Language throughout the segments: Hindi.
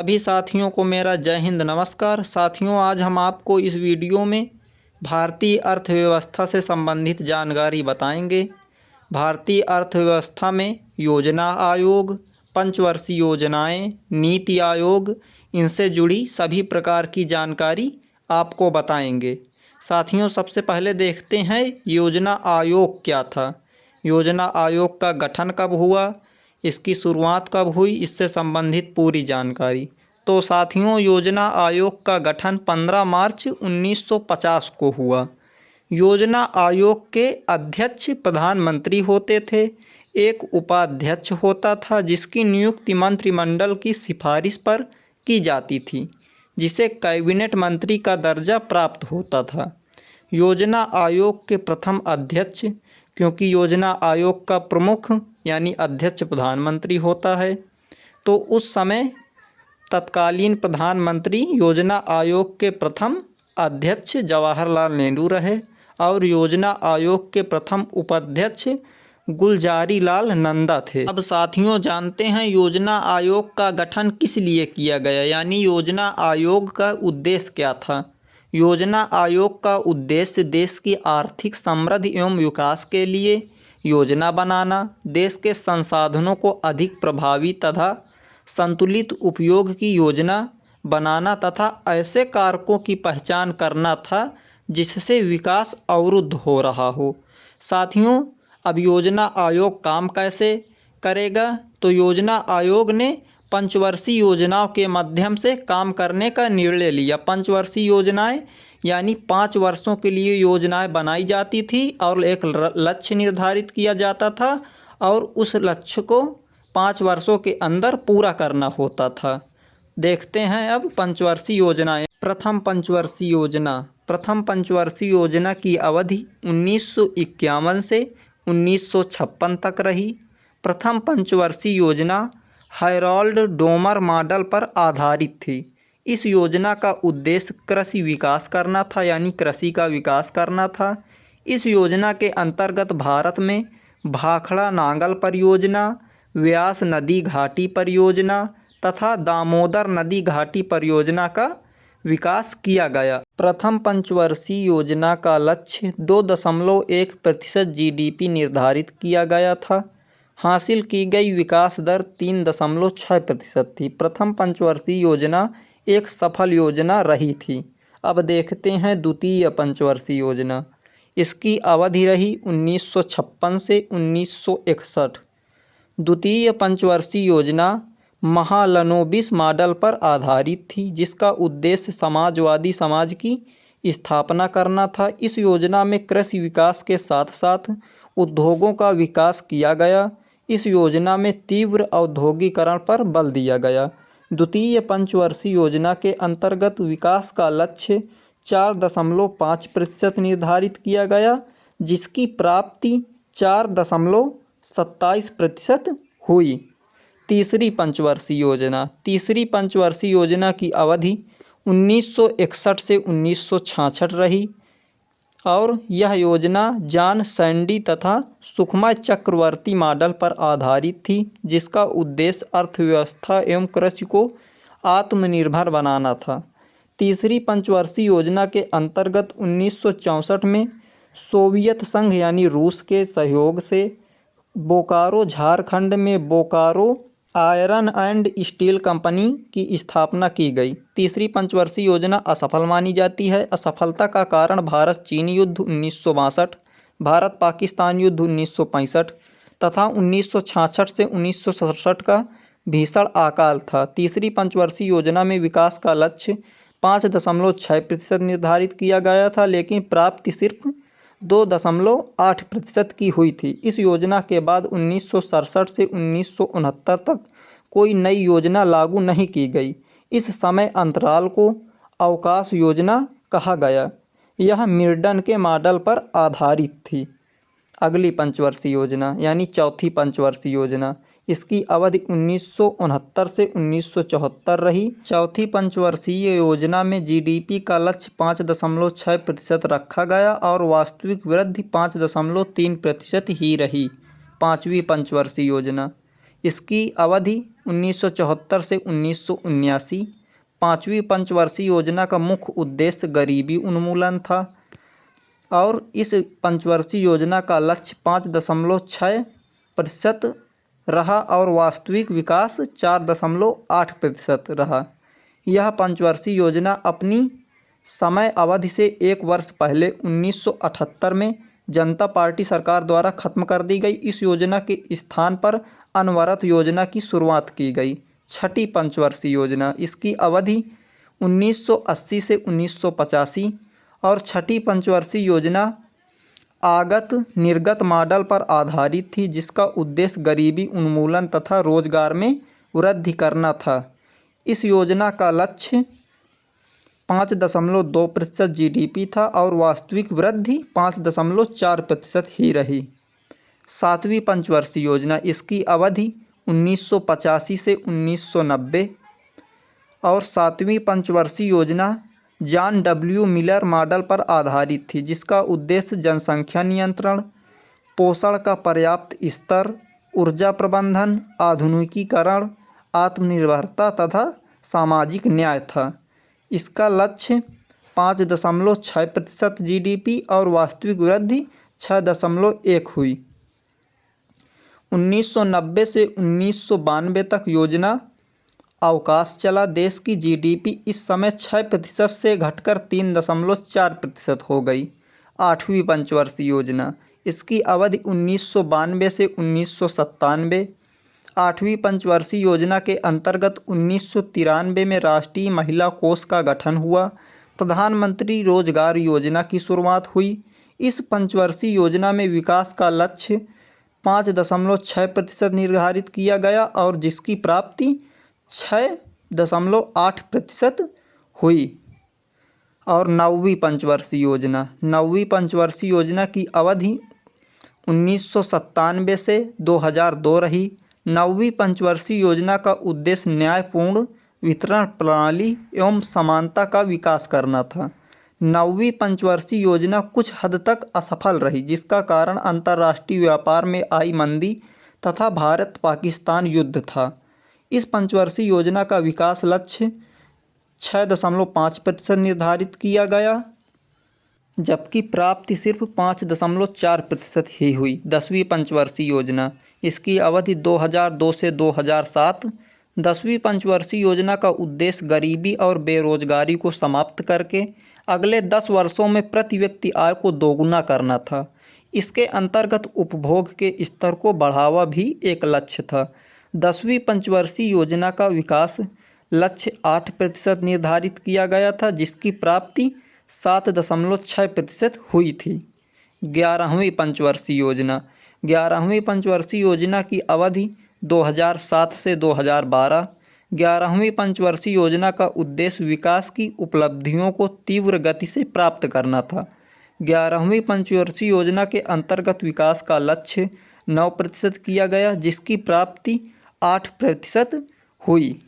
सभी साथियों को मेरा जय हिंद नमस्कार। साथियों, आज हम आपको इस वीडियो में भारतीय अर्थव्यवस्था से संबंधित जानकारी बताएंगे। भारतीय अर्थव्यवस्था में योजना आयोग, पंचवर्षीय योजनाएं, नीति आयोग, इनसे जुड़ी सभी प्रकार की जानकारी आपको बताएंगे। साथियों, सबसे पहले देखते हैं योजना आयोग क्या था। योजना आयोग का गठन कब हुआ, इसकी शुरुआत कब हुई, इससे संबंधित पूरी जानकारी। तो साथियों, योजना आयोग का गठन 15 मार्च 1950 को हुआ। योजना आयोग के अध्यक्ष प्रधानमंत्री होते थे। एक उपाध्यक्ष होता था जिसकी नियुक्ति मंत्रिमंडल की सिफारिश पर की जाती थी, जिसे कैबिनेट मंत्री का दर्जा प्राप्त होता था। योजना आयोग के प्रथम अध्यक्ष, क्योंकि योजना आयोग का प्रमुख यानी अध्यक्ष प्रधानमंत्री होता है, तो उस समय तत्कालीन प्रधानमंत्री योजना आयोग के प्रथम अध्यक्ष जवाहरलाल नेहरू रहे और योजना आयोग के प्रथम उपाध्यक्ष गुलजारी लाल नंदा थे। अब साथियों, जानते हैं योजना आयोग का गठन किस लिए किया गया, यानी योजना आयोग का उद्देश्य क्या था। योजना आयोग का उद्देश्य देश की आर्थिक समृद्धि एवं विकास के लिए योजना बनाना, देश के संसाधनों को अधिक प्रभावी तथा संतुलित उपयोग की योजना बनाना तथा ऐसे कारकों की पहचान करना था जिससे विकास अवरुद्ध हो रहा हो। साथियों, अब योजना आयोग काम कैसे करेगा, तो योजना आयोग ने पंचवर्षीय योजनाओं के माध्यम से काम करने का निर्णय लिया। पंचवर्षीय योजनाएं यानी 5 वर्षों के लिए योजनाएं बनाई जाती थी और एक लक्ष्य निर्धारित किया जाता था और उस लक्ष्य को 5 वर्षों के अंदर पूरा करना होता था। देखते हैं अब पंचवर्षीय योजनाएं। प्रथम पंचवर्षीय योजना की अवधि 1951 से 1956 तक रही। प्रथम पंचवर्षीय योजना हैरोल्ड डोमर मॉडल पर आधारित थी। इस योजना का उद्देश्य कृषि विकास करना था, यानी कृषि का विकास करना था। इस योजना के अंतर्गत भारत में भाखड़ा नांगल परियोजना, व्यास नदी घाटी परियोजना तथा दामोदर नदी घाटी परियोजना का विकास किया गया। प्रथम पंचवर्षीय योजना का लक्ष्य 2.1% GDP निर्धारित किया गया था। हासिल की गई विकास दर 3.6% थी। प्रथम पंचवर्षीय योजना एक सफल योजना रही थी। अब देखते हैं द्वितीय पंचवर्षीय योजना। इसकी अवधि रही 1956 से 1961। द्वितीय पंचवर्षीय योजना महालनोबिस मॉडल पर आधारित थी, जिसका उद्देश्य समाजवादी समाज की स्थापना करना था। इस योजना में कृषि विकास के साथ साथ उद्योगों का विकास किया गया। इस योजना में तीव्र औद्योगिकरण पर बल दिया गया। द्वितीय पंचवर्षीय योजना के अंतर्गत विकास का लक्ष्य 4.5% निर्धारित किया गया, जिसकी प्राप्ति 4.27% हुई। तीसरी पंचवर्षीय योजना की अवधि 1961 से 1966 रही और यह योजना जॉन सैंडी तथा सुखमा चक्रवर्ती मॉडल पर आधारित थी, जिसका उद्देश्य अर्थव्यवस्था एवं कृषि को आत्मनिर्भर बनाना था। तीसरी पंचवर्षीय योजना के अंतर्गत 1964 में सोवियत संघ यानी रूस के सहयोग से बोकारो झारखंड में Bokaro iron and steel company की स्थापना की गई। तीसरी पंचवर्षीय योजना असफल मानी जाती है। असफलता का कारण भारत चीन युद्ध 1962, भारत पाकिस्तान युद्ध 1965 तथा 1966 से 1967 का भीषण अकाल था। तीसरी पंचवर्षीय योजना में विकास का लक्ष्य 5.6% निर्धारित किया गया था, लेकिन प्राप्ति सिर्फ 2.8% की हुई थी। इस योजना के बाद 1967 से 1969 तक कोई नई योजना लागू नहीं की गई। इस समय अंतराल को अवकाश योजना कहा गया। यह मिर्डन के मॉडल पर आधारित थी। अगली पंचवर्षीय योजना यानी चौथी पंचवर्षीय योजना, इसकी अवधि 1969 से 1974 रही। चौथी पंचवर्षीय योजना में GDP का लक्ष्य 5.6% रखा गया और वास्तविक वृद्धि 5.3% ही रही। पाँचवीं पंचवर्षीय योजना, इसकी अवधि 1974 से 1979। पाँचवीं पंचवर्षीय योजना का मुख्य उद्देश्य गरीबी उन्मूलन था और इस पंचवर्षीय योजना का लक्ष्य 5.6% रहा और वास्तविक विकास 4.8% रहा। यह पंचवर्षीय योजना अपनी समय अवधि से एक वर्ष पहले 1978 में जनता पार्टी सरकार द्वारा खत्म कर दी गई। इस योजना के स्थान पर अनवरत योजना की शुरुआत की गई। छठी पंचवर्षीय योजना, इसकी अवधि 1980 से 1985 और छठी पंचवर्षीय योजना आगत निर्गत मॉडल पर आधारित थी, जिसका उद्देश्य गरीबी उन्मूलन तथा रोजगार में वृद्धि करना था। इस योजना का लक्ष्य 5.2% GDP था और वास्तविक वृद्धि 5.4% ही रही। सातवीं पंचवर्षीय योजना, इसकी अवधि 1985 से 1990 और सातवीं पंचवर्षीय योजना जॉन डब्ल्यू मिलर मॉडल पर आधारित थी, जिसका उद्देश्य जनसंख्या नियंत्रण, पोषण का पर्याप्त स्तर, ऊर्जा प्रबंधन, आधुनिकीकरण, आत्मनिर्भरता तथा सामाजिक न्याय था। इसका लक्ष्य 5.6% GDP और वास्तविक वृद्धि 6.1 हुई। 1990 से 1992 तक योजना अवकाश चला। देश की GDP इस समय 6% से घटकर 3.4% हो गई। आठवीं पंचवर्षीय योजना, इसकी अवधि 1992 से 1997। आठवीं पंचवर्षीय योजना के अंतर्गत 1993 में राष्ट्रीय महिला कोष का गठन हुआ। प्रधानमंत्री रोजगार योजना की शुरुआत हुई। इस पंचवर्षीय योजना में विकास का लक्ष्य 5.6% निर्धारित किया गया और जिसकी प्राप्ति 6.8% हुई। और नौवीं पंचवर्षीय योजना, नौवीं पंचवर्षीय योजना की अवधि 1997 से 2002 रही। नौवीं पंचवर्षीय योजना का उद्देश्य न्यायपूर्ण वितरण प्रणाली एवं समानता का विकास करना था। नौवीं पंचवर्षीय योजना कुछ हद तक असफल रही, जिसका कारण अंतर्राष्ट्रीय व्यापार में आई मंदी तथा भारत पाकिस्तान युद्ध था। इस पंचवर्षीय योजना का विकास लक्ष्य 6.5% निर्धारित किया गया, जबकि प्राप्ति सिर्फ 5.4% ही हुई। 10वीं पंचवर्षीय योजना, इसकी अवधि 2002 से 2007। 10वीं पंचवर्षीय योजना का उद्देश्य गरीबी और बेरोजगारी को समाप्त करके अगले 10 वर्षों में प्रति व्यक्ति आय को दोगुना करना था। इसके अंतर्गत उपभोग के स्तर को बढ़ावा भी एक लक्ष्य था। 10वीं पंचवर्षीय योजना का विकास लक्ष्य 8% निर्धारित किया गया था, जिसकी प्राप्ति 7.6% हुई थी। 11वीं पंचवर्षीय योजना, 11वीं पंचवर्षीय योजना की अवधि 2007 से 2012। 11वीं पंचवर्षीय योजना का उद्देश्य विकास की उपलब्धियों को तीव्र गति से प्राप्त करना था। 11वीं पंचवर्षीय योजना के अंतर्गत विकास का लक्ष्य 9% किया गया, जिसकी प्राप्ति 8% हुई।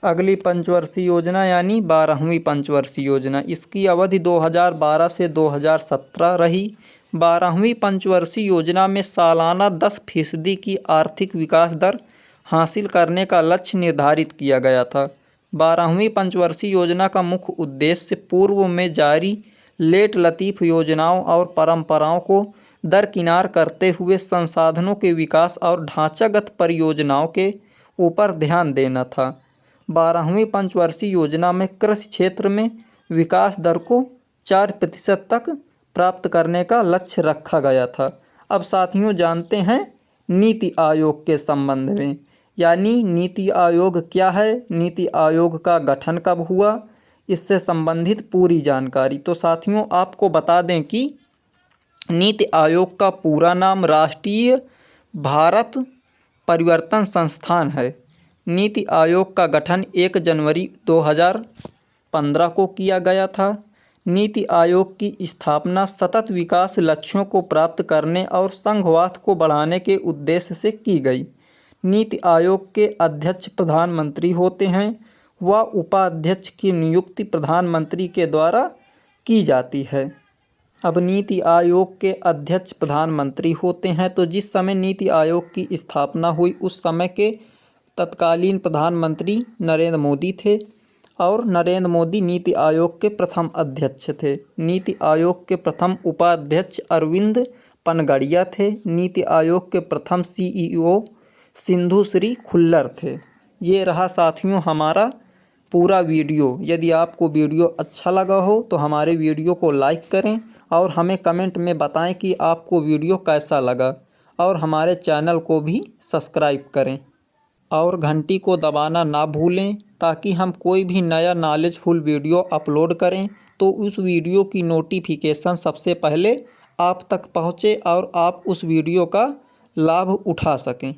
अगली पंचवर्षीय योजना यानी 12वीं पंचवर्षीय योजना, इसकी अवधि 2012 से 2017 रही। 12वीं पंचवर्षीय योजना में सालाना 10% की आर्थिक विकास दर हासिल करने का लक्ष्य निर्धारित किया गया था। 12वीं पंचवर्षीय योजना का मुख्य उद्देश्य पूर्व में जारी लेट लतीफ़ योजनाओं और परंपराओं को दरकिनार करते हुए संसाधनों के विकास और ढांचागत परियोजनाओं के ऊपर ध्यान देना था। 12वीं पंचवर्षीय योजना में कृषि क्षेत्र में विकास दर को 4% तक प्राप्त करने का लक्ष्य रखा गया था। अब साथियों जानते हैं नीति आयोग के संबंध में, यानी नीति आयोग क्या है, नीति आयोग का गठन कब हुआ, इससे संबंधित पूरी जानकारी। तो साथियों आपको बता दें कि नीति आयोग का पूरा नाम राष्ट्रीय भारत परिवर्तन संस्थान है। नीति आयोग का गठन 1 जनवरी 2015 को किया गया था। नीति आयोग की स्थापना सतत विकास लक्ष्यों को प्राप्त करने और संघवाद को बढ़ाने के उद्देश्य से की गई। नीति आयोग के अध्यक्ष प्रधानमंत्री होते हैं व उपाध्यक्ष की नियुक्ति प्रधानमंत्री के द्वारा की जाती है। अब नीति आयोग के अध्यक्ष प्रधानमंत्री होते हैं। तो जिस समय नीति आयोग की स्थापना हुई उस समय के तत्कालीन प्रधानमंत्री नरेंद्र मोदी थे और नरेंद्र मोदी नीति आयोग के प्रथम अध्यक्ष थे। नीति आयोग के प्रथम उपाध्यक्ष अरविंद पनगड़िया थे। नीति आयोग के प्रथम CEO सिंधु श्री खुल्लर थे। ये रहा साथियों हमारा पूरा वीडियो। यदि आपको वीडियो अच्छा लगा हो तो हमारे वीडियो को लाइक करें और हमें कमेंट में बताएं कि आपको वीडियो कैसा लगा, और हमारे चैनल को भी सब्सक्राइब करें और घंटी को दबाना ना भूलें, ताकि हम कोई भी नया नॉलेजफुल वीडियो अपलोड करें तो उस वीडियो की नोटिफिकेशन सबसे पहले आप तक पहुँचे और आप उस वीडियो का लाभ उठा सकें।